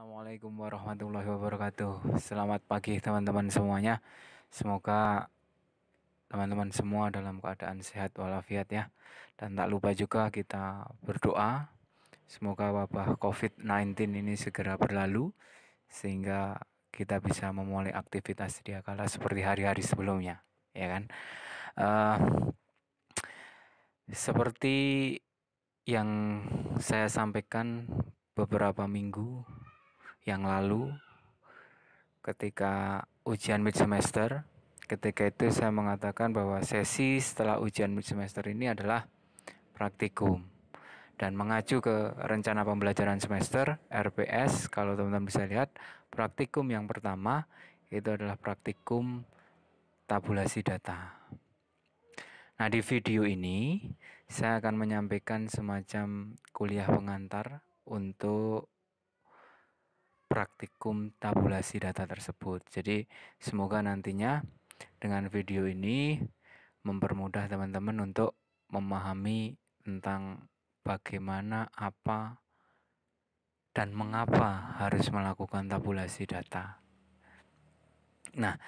Assalamualaikum warahmatullahi wabarakatuh. Selamat pagi teman-teman semuanya. Semoga teman-teman semua dalam keadaan sehat walafiat ya. Dan tak lupa juga kita berdoa semoga wabah COVID-19 ini segera berlalu sehingga kita bisa memulai aktivitas sedia kala seperti hari-hari sebelumnya, ya kan? Eh, Seperti yang saya sampaikan beberapa minggu yang lalu ketika ujian mid semester, ketika itu saya mengatakan bahwa sesi setelah ujian mid semester ini adalah praktikum. Dan mengacu ke rencana pembelajaran semester RPS, kalau teman-teman bisa lihat, praktikum yang pertama itu adalah praktikum tabulasi data. Nah, di video ini saya akan menyampaikan semacam kuliah pengantar untuk praktikum tabulasi data tersebut. Jadi, semoga nantinya dengan video ini mempermudah teman-teman untuk memahami tentang bagaimana, apa, dan mengapa harus melakukan tabulasi data. Nah,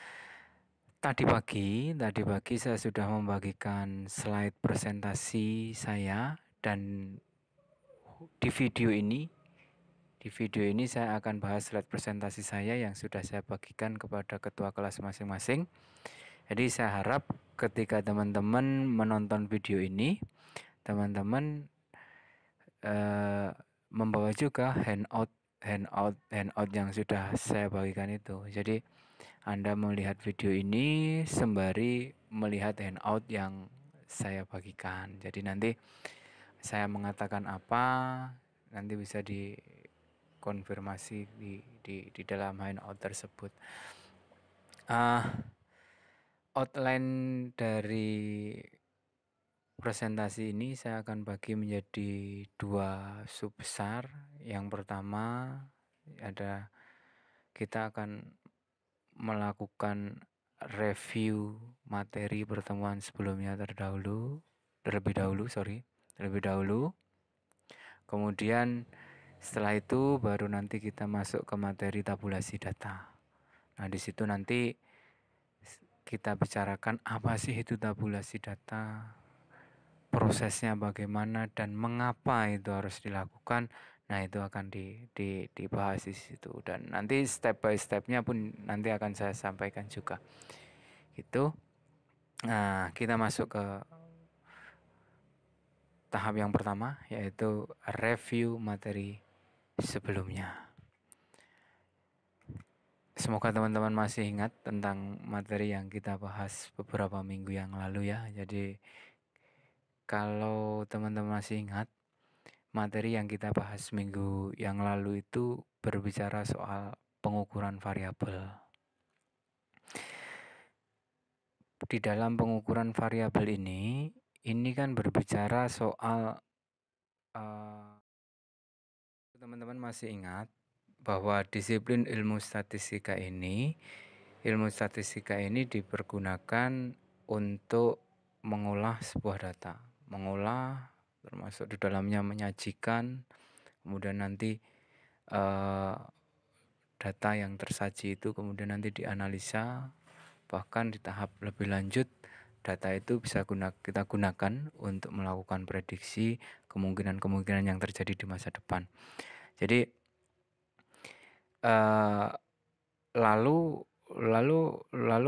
tadi pagi saya sudah membagikan slide presentasi saya dan di video ini saya akan bahas slide presentasi saya yang sudah saya bagikan kepada ketua kelas masing-masing. Jadi saya harap ketika teman-teman menonton video ini, teman-teman membawa juga handout yang sudah saya bagikan itu. Jadi Anda melihat video ini sembari melihat handout yang saya bagikan. Jadi nanti saya mengatakan apa, nanti bisa dikonfirmasi di dalam handout tersebut. Outline dari presentasi ini saya akan bagi menjadi dua sub besar. Yang pertama kita akan melakukan review materi pertemuan sebelumnya terlebih dahulu. Kemudian setelah itu baru nanti kita masuk ke materi tabulasi data. Nah, di situ nanti kita bicarakan apa sih itu tabulasi data, prosesnya bagaimana dan mengapa itu harus dilakukan. Nah, itu akan dibahas di situ dan nanti step by stepnya pun nanti akan saya sampaikan juga. Itu. Nah, kita masuk ke tahap yang pertama yaitu review materi sebelumnya. Semoga teman-teman masih ingat tentang materi yang kita bahas beberapa minggu yang lalu ya. Jadi kalau teman-teman masih ingat, materi yang kita bahas minggu yang lalu itu berbicara soal pengukuran variabel. Di dalam pengukuran variabel ini kan berbicara soal teman-teman masih ingat bahwa disiplin ilmu statistika ini dipergunakan untuk mengolah sebuah data, termasuk di dalamnya menyajikan, kemudian nanti data yang tersaji itu kemudian nanti dianalisa, bahkan di tahap lebih lanjut data itu bisa kita gunakan untuk melakukan prediksi kemungkinan-kemungkinan yang terjadi di masa depan. Jadi lalu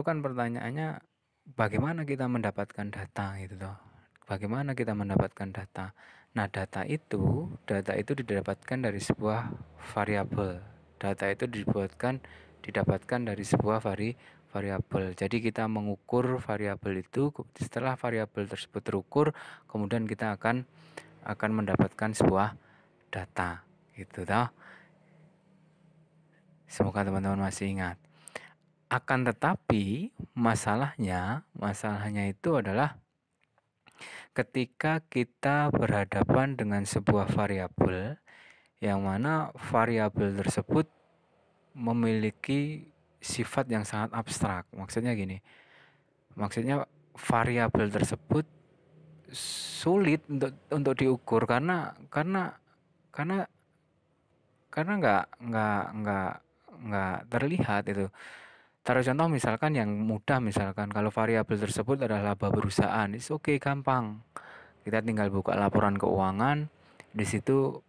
kan pertanyaannya bagaimana kita mendapatkan data gitu toh? Bagaimana kita mendapatkan data? Nah, data itu didapatkan dari sebuah variabel. Data itu didapatkan dari sebuah variabel. Jadi kita mengukur variabel itu, setelah variabel tersebut terukur, kemudian kita akan mendapatkan sebuah data gitu toh. Semoga teman-teman masih ingat. Akan tetapi masalahnya itu adalah ketika kita berhadapan dengan sebuah variabel yang mana variabel tersebut memiliki sifat yang sangat abstrak. Maksudnya gini. Maksudnya variabel tersebut sulit untuk diukur karena karena nggak terlihat itu. Taruh contoh misalkan yang mudah, misalkan kalau variabel tersebut adalah laba perusahaan, it's okay, gampang. Kita tinggal buka laporan keuangan, di situ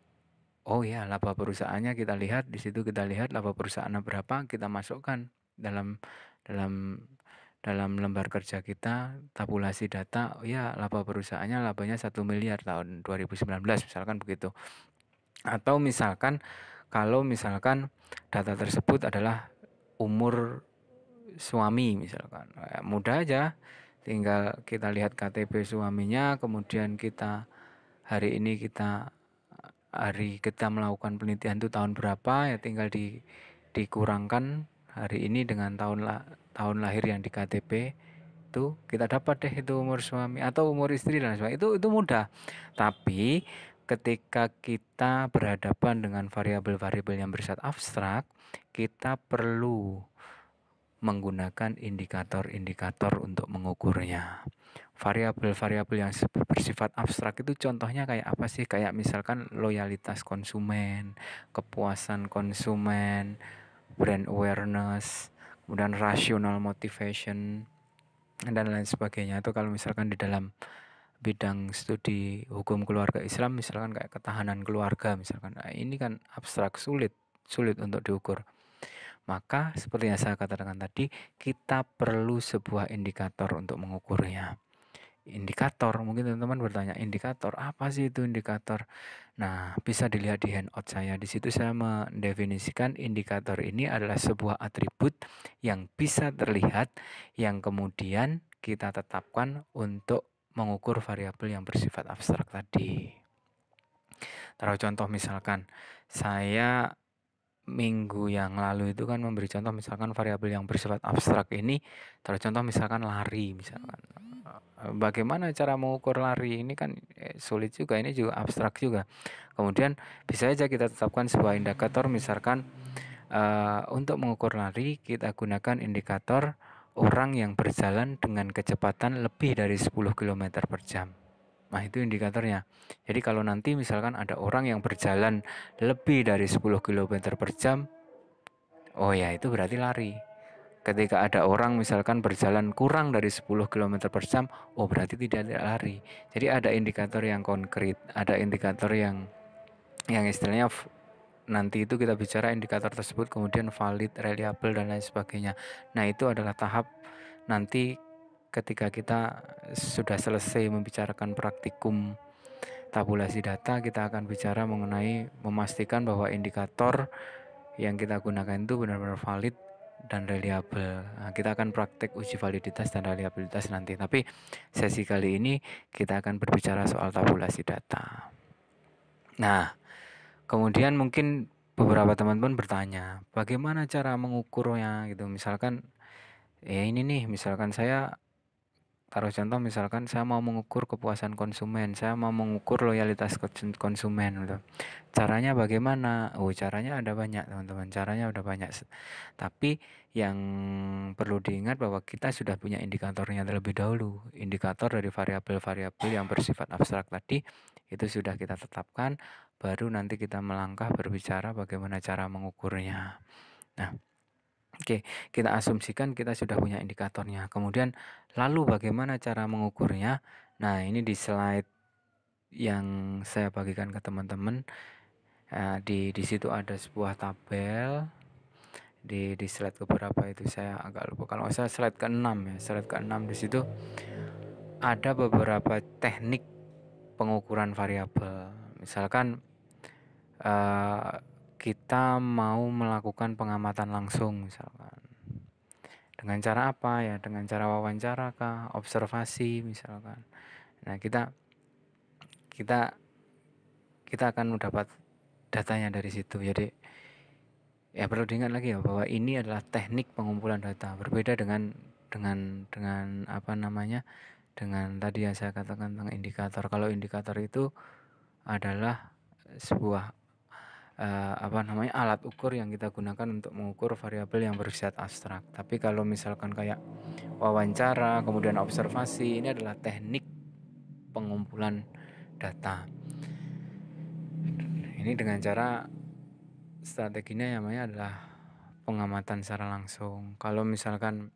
oh ya laba perusahaannya kita lihat, di situ kita lihat laba perusahaannya berapa, kita masukkan dalam dalam dalam lembar kerja kita, tabulasi data, oh ya laba perusahaannya labanya 1 miliar tahun 2019 misalkan begitu. Atau misalkan kalau misalkan data tersebut adalah umur suami misalkan, mudah aja, tinggal kita lihat KTP suaminya, kemudian kita melakukan penelitian itu tahun berapa, ya tinggal dikurangkan hari ini dengan tahun lahir yang di KTP, itu kita dapat deh itu umur suami atau umur istri dan sebagainya. Itu mudah. Tapi ketika kita berhadapan dengan variabel-variabel yang bersifat abstrak, kita perlu menggunakan indikator-indikator untuk mengukurnya. Variabel-variabel yang bersifat abstrak itu contohnya kayak apa sih? Kayak misalkan loyalitas konsumen, kepuasan konsumen, brand awareness, kemudian rational motivation, dan lain sebagainya. Itu kalau misalkan di dalam bidang studi hukum keluarga Islam, misalkan kayak ketahanan keluarga misalkan. Nah, ini kan abstrak, sulit untuk diukur. Maka seperti yang saya katakan tadi, kita perlu sebuah indikator untuk mengukurnya. Indikator, mungkin teman-teman bertanya, indikator apa sih itu indikator? Nah, bisa dilihat di handout saya. Di situ saya mendefinisikan indikator ini adalah sebuah atribut yang bisa terlihat, yang kemudian kita tetapkan untuk mengukur variabel yang bersifat abstrak tadi. Taruh contoh misalkan, saya minggu yang lalu itu kan memberi contoh misalkan variabel yang bersifat abstrak ini, taruh contoh misalkan lari misalkan. Bagaimana cara mengukur lari? Ini kan sulit juga, ini juga abstrak juga. Kemudian bisa saja kita tetapkan sebuah indikator, misalkan untuk mengukur lari kita gunakan indikator orang yang berjalan dengan kecepatan lebih dari 10 km per jam. Nah, itu indikatornya. Jadi kalau nanti misalkan ada orang yang berjalan lebih dari 10 km per jam, oh ya itu berarti lari. Ketika ada orang misalkan berjalan kurang dari 10 km per jam, oh berarti tidak lari. Jadi ada indikator yang konkret, ada indikator yang istilahnya nanti itu kita bicara indikator tersebut kemudian valid, reliable, dan lain sebagainya. Nah, itu adalah tahap nanti ketika kita sudah selesai membicarakan praktikum tabulasi data, kita akan bicara mengenai memastikan bahwa indikator yang kita gunakan itu benar-benar valid dan reliable. Nah, kita akan praktek uji validitas dan reliabilitas nanti. Tapi sesi kali ini kita akan berbicara soal tabulasi data. Nah, kemudian mungkin beberapa teman-teman bertanya, bagaimana cara mengukurnya gitu. Misalkan ya ini nih, misalkan saya taruh contoh misalkan saya mau mengukur kepuasan konsumen, saya mau mengukur loyalitas konsumen gitu. Caranya bagaimana? Oh, caranya ada banyak, teman-teman. Caranya udah banyak. Tapi yang perlu diingat bahwa kita sudah punya indikatornya terlebih dahulu. Indikator dari variabel-variabel yang bersifat abstrak tadi itu sudah kita tetapkan, baru nanti kita melangkah berbicara bagaimana cara mengukurnya. Nah, oke, kita asumsikan kita sudah punya indikatornya. Kemudian lalu bagaimana cara mengukurnya? Nah, ini di slide yang saya bagikan ke teman-teman. Di situ ada sebuah tabel. Di slide keberapa itu saya agak lupa. Kalau saya slide ke-6 ya, slide ke-6 di situ ada beberapa teknik pengukuran variabel. Misalkan kita mau melakukan pengamatan langsung misalkan. Dengan cara apa ya? Dengan cara wawancara kah? Observasi misalkan. Nah, kita akan mendapat datanya dari situ. Jadi ya perlu diingat lagi ya bahwa ini adalah teknik pengumpulan data. Berbeda dengan apa namanya? Dengan tadi yang saya katakan tentang indikator. Kalau indikator itu adalah sebuah alat ukur yang kita gunakan untuk mengukur variabel yang bersifat abstrak. Tapi kalau misalkan kayak wawancara, kemudian observasi, ini adalah teknik pengumpulan data. Ini dengan cara strateginya namanya adalah pengamatan secara langsung. Kalau misalkan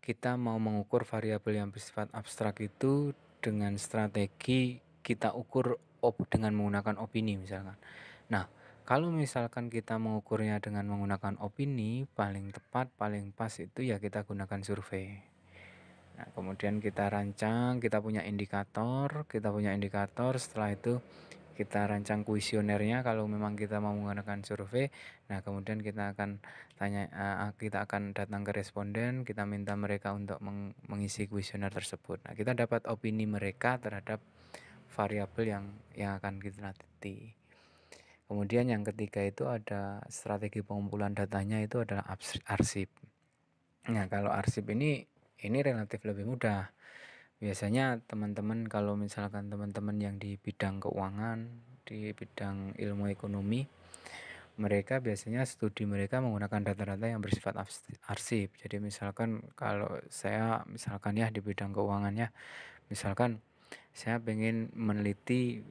kita mau mengukur variabel yang bersifat abstrak itu dengan strategi kita ukur dengan menggunakan opini misalkan. Nah, kalau misalkan kita mengukurnya dengan menggunakan opini, paling tepat, paling pas itu ya kita gunakan survei. Nah, kemudian kita rancang, kita punya indikator, setelah itu kita rancang kuesionernya kalau memang kita mau menggunakan survei. Nah, kemudian kita akan kita akan datang ke responden, kita minta mereka untuk mengisi kuesioner tersebut. Nah, kita dapat opini mereka terhadap variabel yang akan kita teliti. Kemudian yang ketiga itu ada strategi pengumpulan datanya, itu adalah arsip. Nah, kalau arsip ini relatif lebih mudah. Biasanya teman-teman kalau misalkan teman-teman yang di bidang keuangan, di bidang ilmu ekonomi, mereka biasanya studi mereka menggunakan data-data yang bersifat arsip. Jadi misalkan kalau saya misalkan ya di bidang keuangannya, misalkan saya ingin meneliti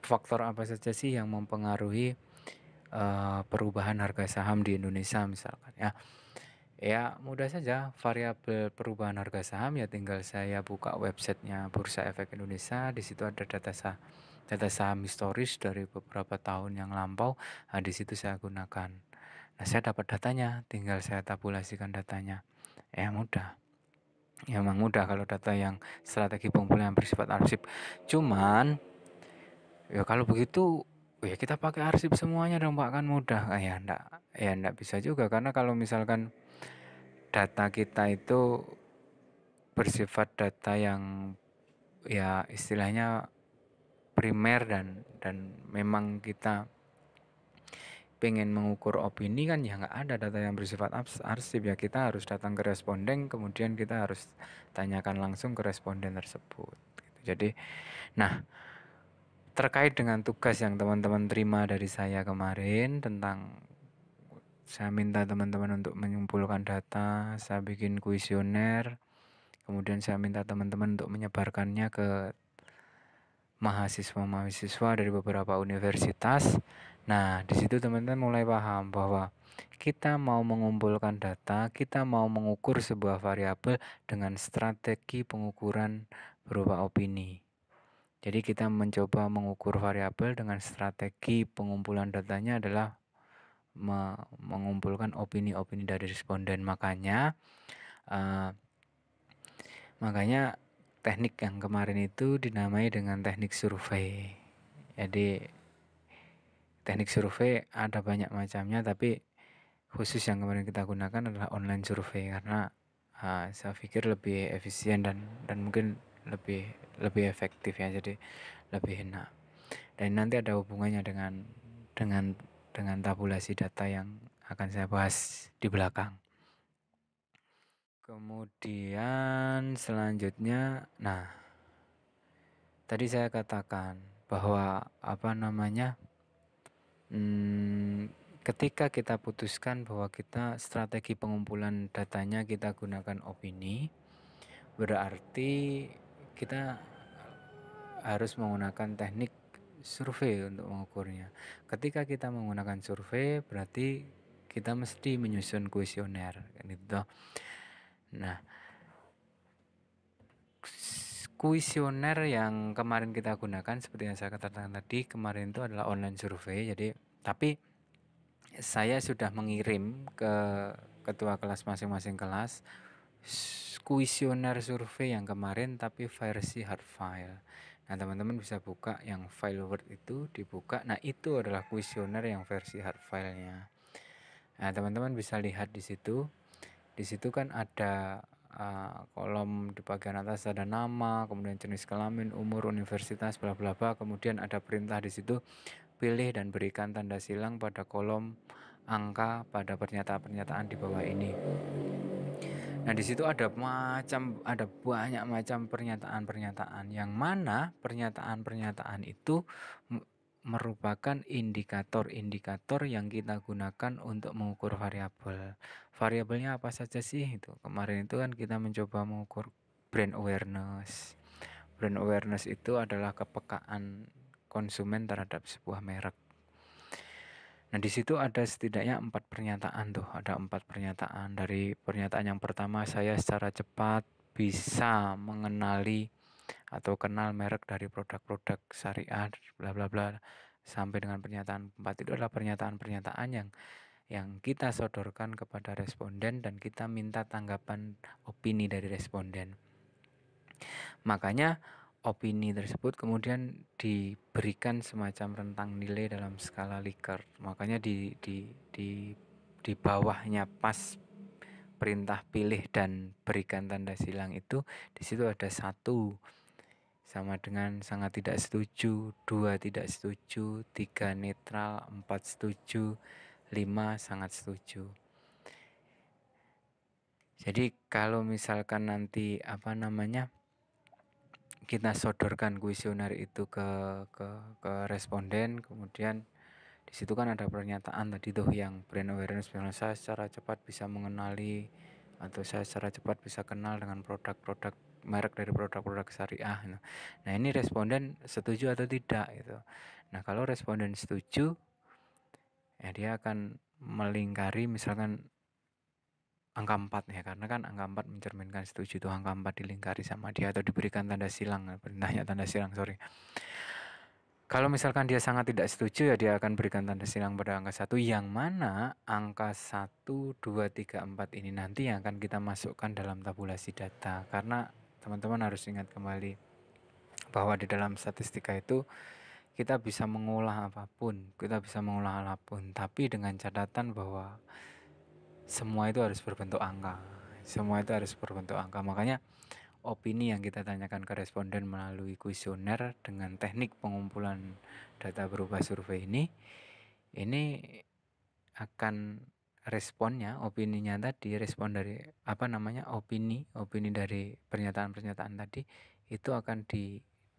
faktor apa saja sih yang mempengaruhi perubahan harga saham di Indonesia misalkan ya. Ya mudah saja, variabel perubahan harga saham ya tinggal saya buka websitenya Bursa Efek Indonesia, di situ ada data saham historis dari beberapa tahun yang lampau, nah di situ saya gunakan. Nah saya dapat datanya, tinggal saya tabulasikan datanya. Ya mudah. Ya memang mudah kalau data yang strategi pengumpulan yang bersifat arsip. Cuman ya kalau begitu ya kita pakai arsip semuanya dong Pak, kan mudah. Ya enggak bisa juga, karena kalau misalkan data kita itu bersifat data yang ya istilahnya primer dan memang kita pengen mengukur opini, kan ya nggak ada data yang bersifat arsip, ya kita harus datang ke responden, kemudian kita harus tanyakan langsung ke responden tersebut gitu. Jadi nah, terkait dengan tugas yang teman-teman terima dari saya kemarin tentang saya minta teman-teman untuk mengumpulkan data, saya bikin kuesioner, kemudian saya minta teman-teman untuk menyebarkannya ke mahasiswa-mahasiswa dari beberapa universitas. Nah, di situ teman-teman mulai paham bahwa kita mau mengumpulkan data, kita mau mengukur sebuah variabel dengan strategi pengukuran berupa opini. Jadi kita mencoba mengukur variabel dengan strategi pengumpulan datanya adalah mengumpulkan opini-opini dari responden. Makanya teknik yang kemarin itu dinamai dengan teknik survei. Jadi teknik survei ada banyak macamnya, tapi khusus yang kemarin kita gunakan adalah online survei karena saya pikir lebih efisien dan mungkin lebih efektif ya, jadi lebih enak. Dan nanti ada hubungannya dengan tabulasi data yang akan saya bahas di belakang. Kemudian selanjutnya, nah tadi saya katakan bahwa ketika kita putuskan bahwa kita strategi pengumpulan datanya kita gunakan opini, berarti kita harus menggunakan teknik survei untuk mengukurnya. Ketika kita menggunakan survei, berarti kita mesti menyusun kuesioner gitu. Nah, kuesioner yang kemarin kita gunakan seperti yang saya katakan tadi, kemarin itu adalah online survei. Jadi tapi saya sudah mengirim ke ketua kelas masing-masing kelas kuesioner survei yang kemarin tapi versi hard file. Nah, teman-teman bisa buka yang file Word itu, dibuka. Nah, itu adalah kuesioner yang versi hard filenya. Nah, teman-teman bisa lihat di situ. Di situ kan ada kolom di bagian atas ada nama, kemudian jenis kelamin, umur, universitas, bla bla bla. Kemudian ada perintah di situ, pilih dan berikan tanda silang pada kolom angka pada pernyataan-pernyataan di bawah ini. Nah, di situ ada banyak macam pernyataan-pernyataan, yang mana pernyataan-pernyataan itu merupakan indikator-indikator yang kita gunakan untuk mengukur variabel. Variabelnya apa saja sih itu? Kemarin itu kan kita mencoba mengukur brand awareness. Brand awareness itu adalah kepekaan konsumen terhadap sebuah merek. Nah, di situ ada setidaknya 4 pernyataan tuh, ada 4 pernyataan. Dari pernyataan yang pertama, saya secara cepat bisa mengenali atau kenal merek dari produk-produk syariah, bla bla bla, sampai dengan pernyataan 4 itu adalah pernyataan-pernyataan yang kita sodorkan kepada responden dan kita minta tanggapan opini dari responden. Makanya opini tersebut kemudian diberikan semacam rentang nilai dalam skala Likert. Makanya di bawahnya pas perintah pilih dan berikan tanda silang itu, di situ ada 1 sama dengan sangat tidak setuju, 2 tidak setuju, 3 netral, 4 setuju, 5 sangat setuju. Jadi kalau misalkan nanti kita sodorkan kuesioner itu ke responden, kemudian di situ kan ada pernyataan tadi tuh yang brand awareness, misalnya saya secara cepat bisa mengenali atau saya secara cepat bisa kenal dengan produk-produk merek dari produk-produk syariah. Nah, ini responden setuju atau tidak gitu. Nah, kalau responden setuju, ya dia akan melingkari misalkan angka 4 ya, karena kan angka 4 mencerminkan setuju tuh, angka 4 dilingkari sama dia atau diberikan tanda silang, perintahnya tanda silang, sorry. Kalau misalkan dia sangat tidak setuju, ya dia akan berikan tanda silang pada angka 1, yang mana angka 1, 2, 3, 4 ini nanti yang akan kita masukkan dalam tabulasi data. Karena teman-teman harus ingat kembali bahwa di dalam statistika itu kita bisa mengolah apapun, tapi dengan catatan bahwa semua itu harus berbentuk angka. Makanya opini yang kita tanyakan ke responden melalui kuesioner dengan teknik pengumpulan data berupa survei ini akan responnya, opininya tadi, respon dari opini dari pernyataan-pernyataan tadi itu akan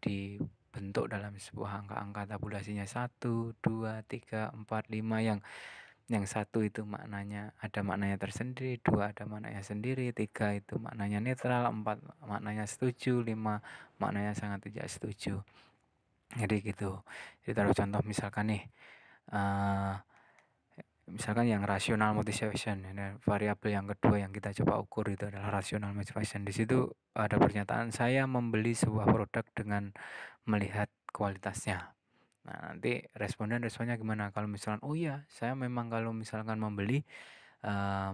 dibentuk dalam sebuah angka-angka tabulasinya 1, 2, 3, 4, 5 yang 1 itu maknanya ada maknanya tersendiri, 2 ada maknanya sendiri, 3 itu maknanya netral, 4 maknanya setuju, 5 maknanya sangat tidak setuju. Jadi gitu. Jadi taruh contoh misalkan nih, misalkan yang rational motivation, variabel yang kedua yang kita coba ukur itu adalah rational motivation. Di situ ada pernyataan, saya membeli sebuah produk dengan melihat kualitasnya. Nah, nanti responnya gimana? Kalau misalkan, oh iya, saya memang kalau misalkan membeli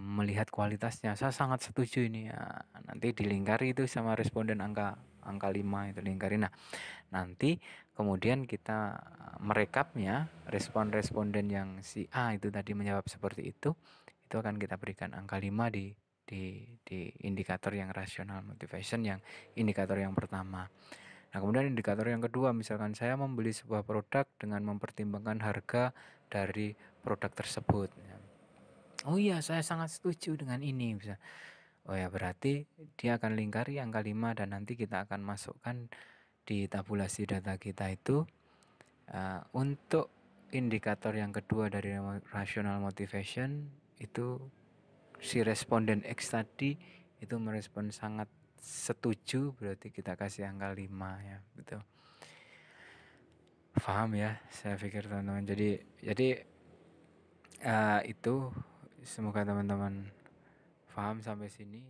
melihat kualitasnya, saya sangat setuju ini. Ya, nanti dilingkari itu sama responden angka 5 itu lingkari. Nah, nanti kemudian kita merekapnya, responden yang si A itu tadi menjawab seperti itu akan kita berikan angka 5 di indikator yang rational motivation, yang indikator yang pertama. Nah, kemudian indikator yang kedua, misalkan saya membeli sebuah produk dengan mempertimbangkan harga dari produk tersebut. Oh iya, saya sangat setuju dengan ini. Oh ya, berarti dia akan lingkari angka 5 dan nanti kita akan masukkan di tabulasi data kita itu untuk indikator yang kedua dari rational motivation itu si responden X tadi itu merespon sangat setuju, berarti kita kasih angka 5 ya, betul. Paham ya, saya pikir teman-teman. Jadi itu semoga teman-teman paham sampai sini.